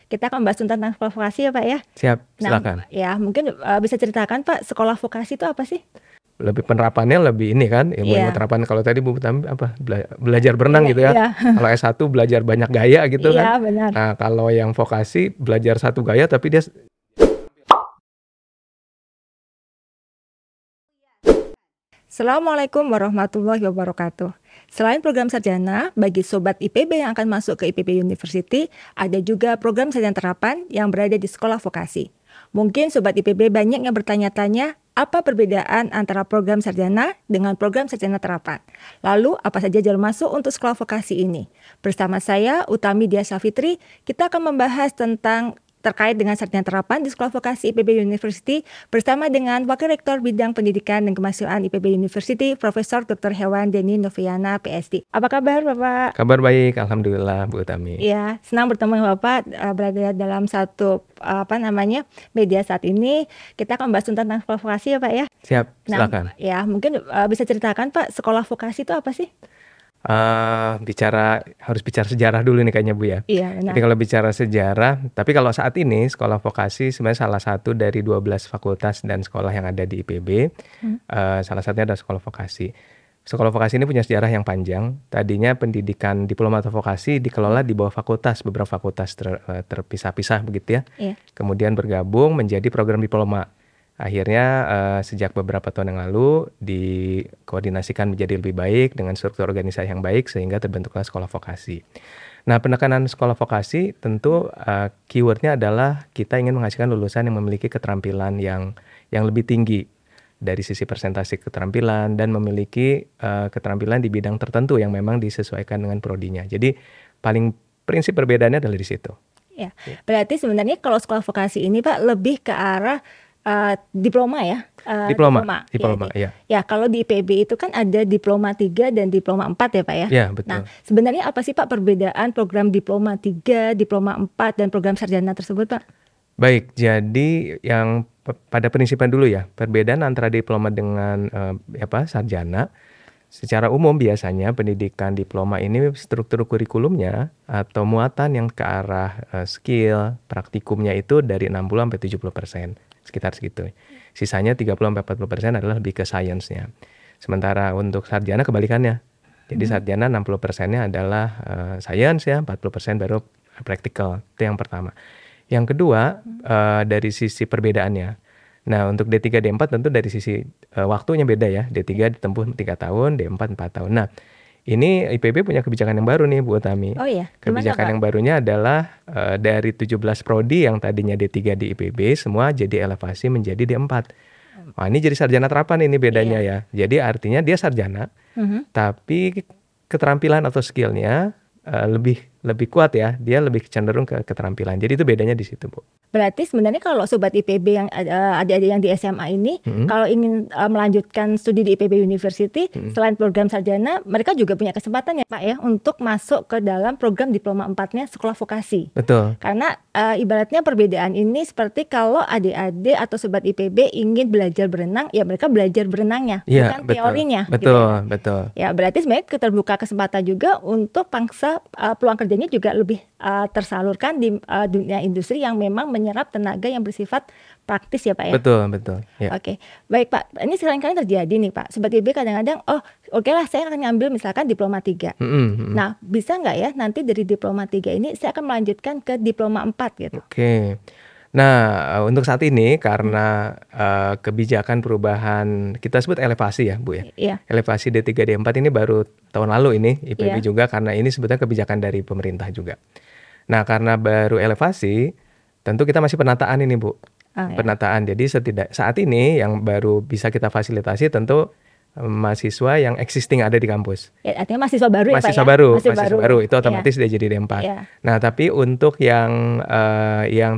Kita akan bahas tentang sekolah vokasi ya Pak ya. Siap, Nah, silakan. ya mungkin bisa ceritakan Pak, sekolah vokasi itu apa sih? Lebih penerapannya lebih ini kan, ilmu-ilmu Iya, terapan. Kalau tadi Bu Tami apa belajar berenang gitu ya. iya, Kalau S1 belajar banyak gaya gitu iya kan. benar. Nah, kalau yang vokasi belajar satu gaya tapi dia Assalamualaikum warahmatullahi wabarakatuh. Selain program sarjana, bagi Sobat IPB yang akan masuk ke IPB University, ada juga program sarjana terapan yang berada di sekolah vokasi. Mungkin Sobat IPB banyak yang bertanya-tanya, apa perbedaan antara program sarjana dengan program sarjana terapan? Lalu, apa saja jalur masuk untuk sekolah vokasi ini? Bersama saya, Utami Dias Safitri, kita akan membahas tentang terkait dengan sarjana terapan di Sekolah Vokasi IPB University bersama dengan Wakil Rektor Bidang Pendidikan dan Kemahasiswaan IPB University, Profesor Dr. Hewan Deni Noviana, PhD. Apa kabar Bapak? kabar baik, alhamdulillah Bu Tami. Ya, senang bertemu dengan Bapak berada dalam satu media saat ini. Kita akan bahas tentang sekolah vokasi ya Pak ya. Siap, Nah, silakan. ya mungkin bisa ceritakan Pak, sekolah vokasi itu apa sih? Harus bicara sejarah dulu nih kayaknya Bu ya. Iya, benar. Jadi kalau bicara sejarah, tapi kalau saat ini sekolah vokasi sebenarnya salah satu dari 12 fakultas dan sekolah yang ada di IPB. Salah satunya adalah sekolah vokasi. Sekolah vokasi ini punya sejarah yang panjang. Tadinya pendidikan diploma atau vokasi dikelola di bawah fakultas, beberapa fakultas terpisah-pisah begitu ya. Iya. Kemudian bergabung menjadi program diploma. Akhirnya sejak beberapa tahun yang lalu dikoordinasikan menjadi lebih baik dengan struktur organisasi yang baik sehingga terbentuklah sekolah vokasi. Nah, penekanan sekolah vokasi tentu keywordnya adalah kita ingin menghasilkan lulusan yang memiliki keterampilan yang lebih tinggi dari sisi presentasi keterampilan dan memiliki keterampilan di bidang tertentu yang memang disesuaikan dengan prodinya. Jadi prinsip perbedaannya adalah di situ. Ya, berarti sebenarnya kalau sekolah vokasi ini Pak lebih ke arah diploma ya. Diploma, Ya, ya. ya, kalau di IPB itu kan ada diploma 3 dan diploma 4 ya Pak ya. Ya, betul. Nah, sebenarnya apa sih Pak perbedaan program diploma 3, diploma 4 dan program sarjana tersebut Pak? Baik, jadi yang pada prinsipnya dulu ya, perbedaan antara diploma dengan sarjana. Secara umum biasanya pendidikan diploma ini struktur kurikulumnya atau muatan yang ke arah skill, praktikumnya itu dari 60-70%, sekitar segitu. Sisanya 30-40% adalah lebih ke science-nya. Sementara untuk sarjana kebalikannya. Jadi sarjana 60%-nya adalah science ya, 40% baru practical. Itu yang pertama. Yang kedua, dari sisi perbedaannya. Nah, untuk D3, D4 tentu dari sisi waktunya beda ya. D3 ditempuh 3 tahun, D4 4 tahun. Nah, ini IPB punya kebijakan yang baru nih Bu Tami. Oh iya, Kebijakan yang barunya adalah dari 17 prodi yang tadinya D3 di IPB semua jadi elevasi menjadi D4. Wah, ini jadi sarjana terapan ini bedanya ya. Jadi artinya dia sarjana, tapi keterampilan atau skillnya lebih kuat ya, dia lebih cenderung ke keterampilan. Jadi itu bedanya di situ, Bu. Berarti sebenarnya kalau Sobat IPB yang adik-adik yang di SMA ini, kalau ingin melanjutkan studi di IPB University, selain program sarjana, mereka juga punya kesempatan ya Pak ya, untuk masuk ke dalam program diploma 4-nya sekolah vokasi. Betul. Karena ibaratnya perbedaan ini seperti kalau adik-adik atau Sobat IPB ingin belajar berenang, ya mereka belajar berenangnya, Ya, bukan betul. teorinya. Betul, gitu ya. betul. Ya, berarti sebenarnya terbuka kesempatan juga untuk pangsa peluang kerjanya juga lebih tersalurkan di dunia industri yang memang menyerap tenaga yang bersifat praktis ya Pak ya. Betul. Ya. Oke, baik Pak. Ini seringkali terjadi nih Pak. Sobat IPB kadang-kadang, oke lah saya akan ngambil misalkan diploma 3. Nah, bisa nggak ya nanti dari diploma 3 ini saya akan melanjutkan ke diploma 4 gitu. Oke. Nah, untuk saat ini karena kebijakan perubahan kita sebut elevasi ya, Bu ya. Iya. Elevasi D3 D4 ini baru tahun lalu ini IPB Iya. juga karena ini sebetulnya kebijakan dari pemerintah juga. Nah, karena baru elevasi, tentu kita masih penataan ini, Bu. Ya. Penataan. Jadi saat ini yang baru bisa kita fasilitasi tentu mahasiswa yang existing ada di kampus. Ya, artinya mahasiswa baru ya Pak Mahasiswa ya? baru, Mahasiswa mahasiswa baru itu otomatis dia jadi D4. Iya. Nah, tapi untuk yang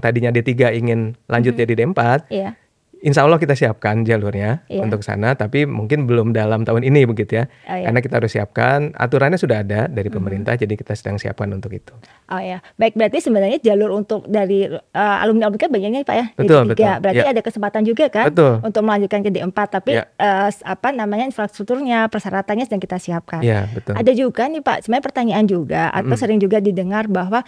tadinya D3 ingin lanjut jadi D4, Iya. insya Allah kita siapkan jalurnya untuk sana, tapi mungkin belum dalam tahun ini begitu ya. Karena kita harus siapkan, aturannya sudah ada dari pemerintah, jadi kita sedang siapkan untuk itu. Oh ya, baik, berarti sebenarnya jalur untuk dari alumni kan banyaknya Pak ya, Betul, D3. betul. Berarti Ya. ada kesempatan juga kan Betul. untuk melanjutkan ke D4, tapi Ya. Infrastrukturnya, persyaratannya sedang kita siapkan. Ya, betul. Ada juga nih Pak, sebenarnya pertanyaan juga atau sering juga didengar bahwa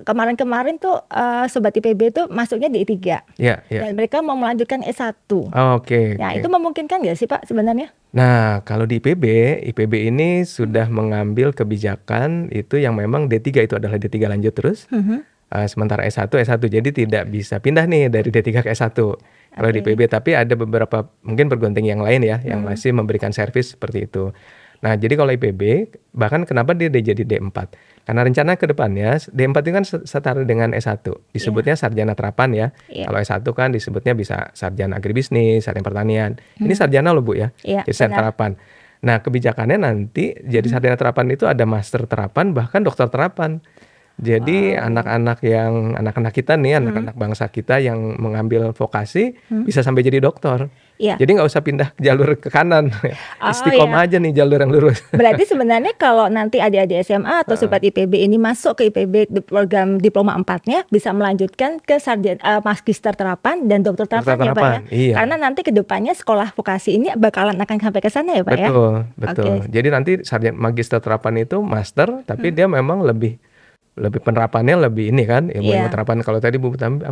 kemarin-kemarin tuh Sobat IPB itu masuknya di I3 Ya, dan mereka mau melanjutkan S1. Oke, Nah, oke. itu memungkinkan nggak sih Pak sebenarnya? Nah, kalau di IPB ini sudah mengambil kebijakan itu yang memang D3 itu adalah D3 lanjut terus. Sementara S1. Jadi tidak bisa pindah nih dari D3 ke S1 kalau di Oke. IPB. Tapi ada beberapa mungkin perguruan tinggi yang lain ya yang masih memberikan servis seperti itu. Nah, jadi kalau IPB bahkan kenapa dia jadi D4? Karena rencana ke depannya D4 itu kan setara dengan S1. Disebutnya sarjana terapan ya. Iya. Kalau S1 kan disebutnya bisa sarjana agribisnis, sarjana pertanian. Ini sarjana loh Bu ya. Iya, Jadi sarjana benar. terapan. Nah, kebijakannya nanti jadi sarjana terapan itu ada master terapan bahkan dokter terapan. Jadi anak-anak kita nih, anak-anak bangsa kita yang mengambil vokasi bisa sampai jadi dokter. Iya. Jadi nggak usah pindah jalur ke kanan, istiqomah aja nih jalur yang lurus. Berarti sebenarnya kalau nanti adik-adik SMA atau Sobat IPB ini masuk ke IPB di program diploma 4-nya bisa melanjutkan ke magister terapan dan dokter terapan ya Pak ya. Iya. Karena nanti ke depannya sekolah vokasi ini bakalan akan sampai ke sana ya Pak ya. Betul. Oke. Jadi nanti sarjana magister terapan itu master, tapi dia memang lebih penerapannya lebih ini kan ilmu Iya. terapan. Kalau tadi Bu Tami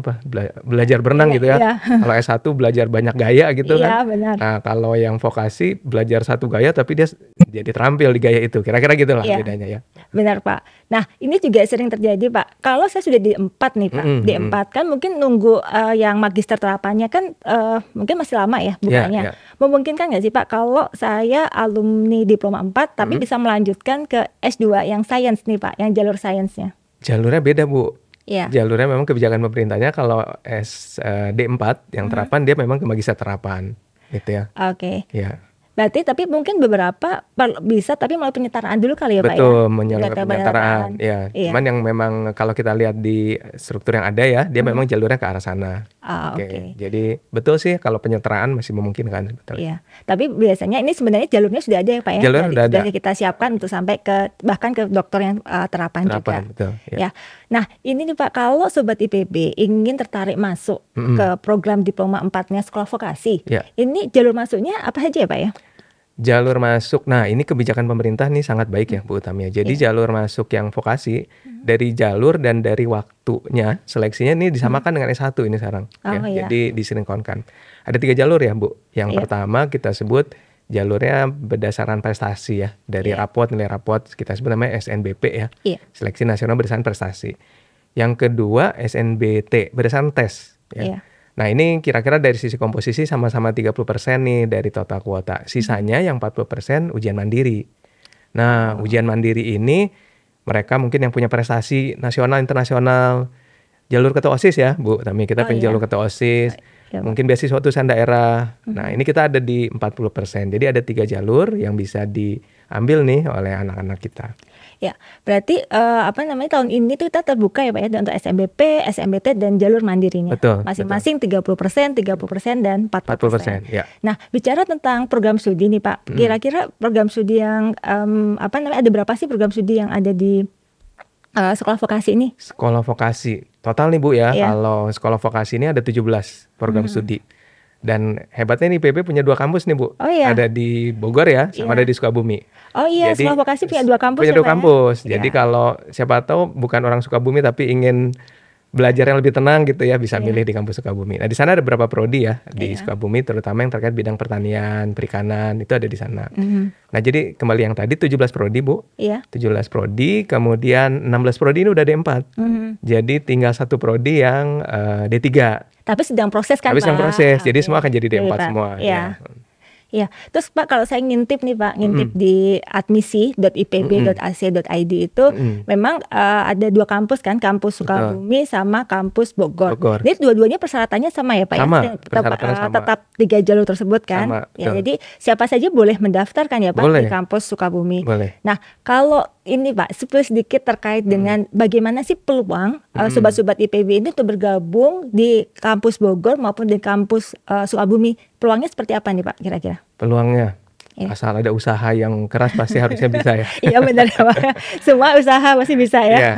belajar berenang gitu ya. Iya. Kalau S1 belajar banyak gaya gitu Iya, kan. benar. Nah, kalau yang vokasi belajar satu gaya tapi dia jadi terampil di gaya itu. Kira-kira gitulah Iya. bedanya ya. Benar Pak. Nah ini juga sering terjadi Pak. Kalau saya sudah di 4 nih Pak, di 4 kan mungkin nunggu yang magister terapannya kan mungkin masih lama ya bukanya. Iya. Memungkinkan nggak sih Pak kalau saya alumni diploma 4 tapi bisa melanjutkan ke S2 yang sains nih Pak, yang jalur sainsnya? Jalurnya beda Bu. Iya. Jalurnya memang kebijakan pemerintahnya kalau D4 yang terapan dia memang ke magister terapan gitu ya. Oke. Ya. Berarti tapi mungkin beberapa bisa tapi melalui penyetaraan dulu kali ya Pak ya? Betul, menyalurkan Penyetaraan. penyetaraan. Ya, Iya. cuman yang memang kalau kita lihat di struktur yang ada ya, dia memang jalurnya ke arah sana. Oke. Jadi betul sih kalau penyetaraan masih memungkinkan. Betul. Iya. Tapi biasanya ini sebenarnya jalurnya sudah ada ya Pak ya? Jalurnya sudah ada. Sudah kita siapkan untuk sampai ke bahkan ke dokter yang terapan juga. Betul. Ya. Nah ini nih Pak, kalau Sobat IPB ingin tertarik masuk ke program diploma 4-nya sekolah vokasi, Ya. ini jalur masuknya apa saja ya Pak ya? Jalur masuk, nah ini kebijakan pemerintah nih sangat baik ya Bu Utami. Jadi jalur masuk yang vokasi dari jalur dan dari waktunya seleksinya ini disamakan dengan S1 ini sekarang. Iya. Jadi disinkronkan. Ada 3 jalur ya Bu. Yang Iya. pertama kita sebut jalurnya berdasarkan prestasi ya. Dari nilai rapot kita sebut namanya SNBP ya. Iya. Seleksi nasional berdasarkan prestasi. Yang kedua SNBT berdasarkan tes ya. Iya. Nah ini kira-kira dari sisi komposisi sama-sama 30% nih dari total kuota. Sisanya yang 40% ujian mandiri. Nah ujian mandiri ini mereka mungkin yang punya prestasi nasional, internasional. Jalur ketua OSIS ya Bu Tami, kita punya jalur ketua OSIS. Mungkin beasiswa utusan daerah. Nah ini kita ada di 40%. Jadi ada 3 jalur yang bisa diambil nih oleh anak-anak kita. Ya, berarti tahun ini tuh kita terbuka ya Pak ya untuk SNBP, SNBT dan jalur mandirinya. Betul. Masing-masing 30%, 30% dan 40%. Ya. Nah, bicara tentang program studi nih Pak, kira-kira program studi yang ada berapa sih program studi yang ada di sekolah vokasi ini? Sekolah vokasi total nih Bu ya. Iya. Kalau sekolah vokasi ini ada 17 program studi. Dan hebatnya nih IPB punya 2 kampus nih Bu. Oh iya. Ada di Bogor ya, sama ada di Sukabumi. Oh iya, Jadi, sekolah vokasi punya 2 kampus punya ya 2 Pak ya? kampus. Jadi Iya. kalau siapa tahu bukan orang Sukabumi tapi ingin belajar yang lebih tenang gitu ya, bisa milih di kampus Sukabumi. Nah di sana ada beberapa prodi ya di Sukabumi, terutama yang terkait bidang pertanian, perikanan, itu ada di sana. Nah jadi kembali yang tadi 17 prodi Bu. Iya. 17 prodi, kemudian 16 prodi ini udah D4. Jadi tinggal 1 prodi yang D3. Tapi sedang proses kan Tapi Pak? sedang proses, jadi Oke. semua akan jadi D4 Jadi, Pak, semua. Iya. Iya, terus Pak kalau saya ngintip nih Pak, ngintip di admisi.ipb.ac.id itu memang ada 2 kampus kan, kampus Sukabumi sama kampus Bogor. Ini dua-duanya persyaratannya sama ya Pak Sama, ya? persyaratannya sama. Tetap 3 jalur tersebut kan? Sama, Ya, betul. jadi siapa saja boleh mendaftarkan ya Pak Boleh. di kampus Sukabumi. Boleh. Nah, kalau ini Pak, sedikit terkait dengan bagaimana sih peluang sobat-sobat IPB ini untuk bergabung di kampus Bogor maupun di kampus Sukabumi. Peluangnya seperti apa nih Pak kira-kira? Peluangnya Iya. asal ada usaha yang keras pasti harusnya bisa ya. Iya benar ya Pak. Semua usaha masih bisa ya. Iya.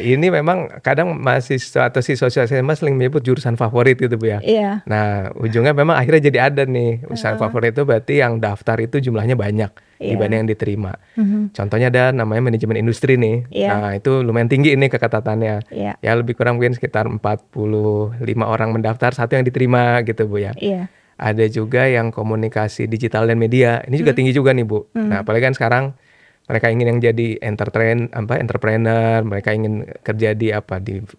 Ini memang kadang mahasiswa atau siswa SMA sering menyebut jurusan favorit gitu Bu ya. Iya. Nah ujungnya memang akhirnya jadi ada nih usaha favorit itu berarti yang daftar itu jumlahnya banyak. Iya. dibanding yang diterima. Mhm. Contohnya ada namanya manajemen industri nih. Iya. Nah, itu lumayan tinggi ini keketatannya. Iya. Ya lebih kurang mungkin sekitar 45 orang mendaftar, 1 yang diterima gitu Bu ya. Iya. Ada juga yang komunikasi digital dan media. Ini juga tinggi juga nih Bu. Nah, apalagi kan sekarang mereka ingin yang jadi entrepreneur, mereka ingin kerja di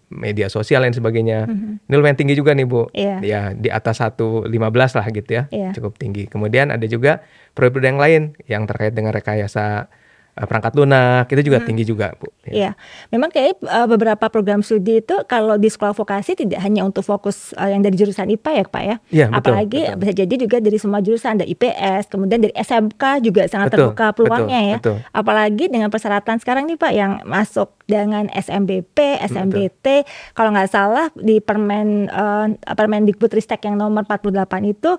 media sosial dan sebagainya. Ini lumayan tinggi juga nih Bu. Iya. Ya di atas 115 lah gitu ya. Iya. Cukup tinggi. Kemudian ada juga proyek yang lain yang terkait dengan rekayasa perangkat lunak, itu juga tinggi juga Bu. Iya, memang kayak beberapa program studi itu kalau di sekolah vokasi tidak hanya untuk fokus yang dari jurusan IPA ya Pak ya. Iya, betul, Apalagi betul. bisa jadi juga dari semua jurusan, ada IPS, kemudian dari SMK juga sangat Betul, terbuka peluangnya ya. betul. Apalagi dengan persyaratan sekarang nih Pak yang masuk dengan SMBP, SMBT, kalau nggak salah di Permendikbudristek yang nomor 48 itu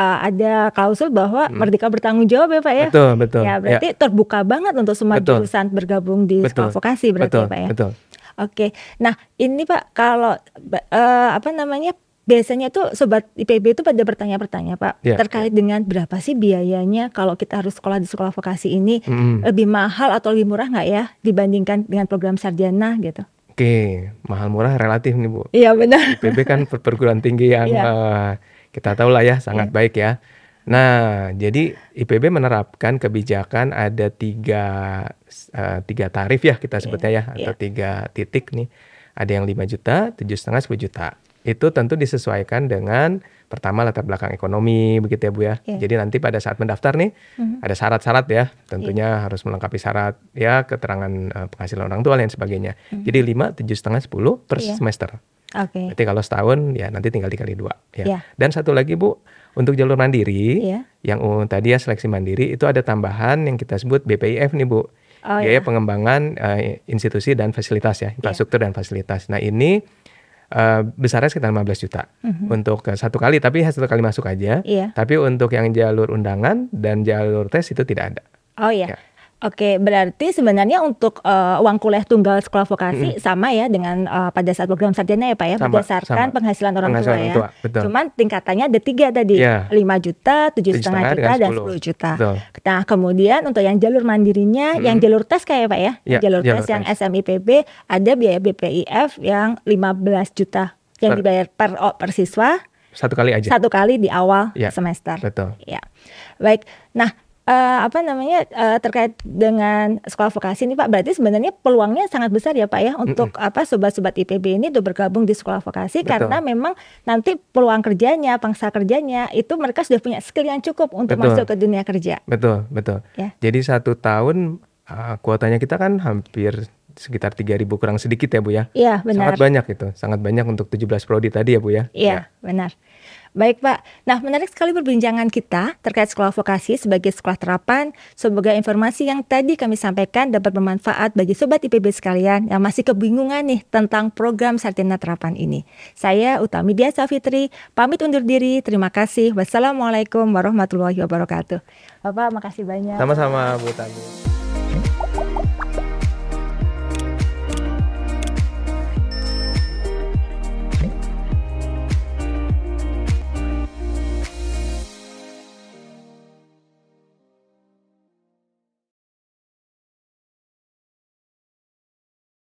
ada klausul bahwa merdeka bertanggung jawab ya Pak ya. Betul. Ya berarti terbuka banget untuk semua Betul. jurusan bergabung di sekolah vokasi berarti betul, ya Pak ya. Betul. Oke, nah ini Pak kalau biasanya tuh sobat IPB itu pada bertanya-bertanya Pak terkait dengan berapa sih biayanya kalau kita harus sekolah di sekolah vokasi ini, lebih mahal atau lebih murah nggak ya dibandingkan dengan program sarjana gitu? Oke, mahal murah relatif nih Bu. Iya benar. IPB kan perguruan tinggi yang kita tahu lah ya sangat baik ya. Nah, jadi IPB menerapkan kebijakan ada tiga tarif ya kita sebutnya ya, atau 3 titik nih. Ada yang 5 juta, 7,5, 10 juta. Itu tentu disesuaikan dengan pertama latar belakang ekonomi begitu ya Bu ya. Jadi nanti pada saat mendaftar nih ada syarat-syarat ya. Tentunya harus melengkapi syarat ya, keterangan penghasilan orang tua dan sebagainya. Jadi 5, 7,5, 10 per semester. Oke. Berarti kalau setahun ya nanti tinggal dikali 2 ya. Iya. Dan satu lagi Bu, untuk jalur mandiri yang tadi ya seleksi mandiri itu ada tambahan yang kita sebut BPIF nih Bu. Biaya pengembangan institusi dan fasilitas ya, infrastruktur dan fasilitas. Nah, ini besarnya sekitar 15 juta untuk satu kali, tapi satu kali masuk aja. Tapi untuk yang jalur undangan dan jalur tes itu tidak ada. Oh iya. Oke, berarti sebenarnya untuk uang kuliah tunggal sekolah vokasi sama ya dengan pada saat program sarjana ya Pak ya, berdasarkan penghasilan orang tua ya. Betul. Cuman tingkatannya ada 3 tadi, 5 juta, 7,5 juta, dan 10 juta. Betul. Nah kemudian untuk yang jalur mandirinya, yang jalur tes kayak Pak ya, jalur tes yang SMIPB ada biaya BPIF yang 15 juta yang dibayar per siswa. Satu kali aja. Satu kali di awal semester. Betul. Ya, baik. Nah. Terkait dengan sekolah vokasi ini Pak, berarti sebenarnya peluangnya sangat besar ya Pak ya untuk sobat-sobat IPB ini untuk bergabung di sekolah vokasi. Karena memang nanti peluang kerjanya, pangsa kerjanya itu mereka sudah punya skill yang cukup untuk masuk ke dunia kerja. Betul. Ya. Jadi 1 tahun kuotanya kita kan hampir sekitar 3.000 kurang sedikit ya Bu ya. Iya benar. Sangat banyak untuk 17 prodi tadi ya Bu ya. Iya benar. Baik Pak, nah menarik sekali perbincangan kita terkait sekolah vokasi sebagai sekolah terapan. Semoga informasi yang tadi kami sampaikan dapat bermanfaat bagi Sobat IPB sekalian yang masih kebingungan nih tentang program sarjana terapan ini. Saya Utami Dia Safitri, pamit undur diri, terima kasih. Wassalamualaikum warahmatullahi wabarakatuh. Bapak makasih banyak. Sama-sama Bu Tami.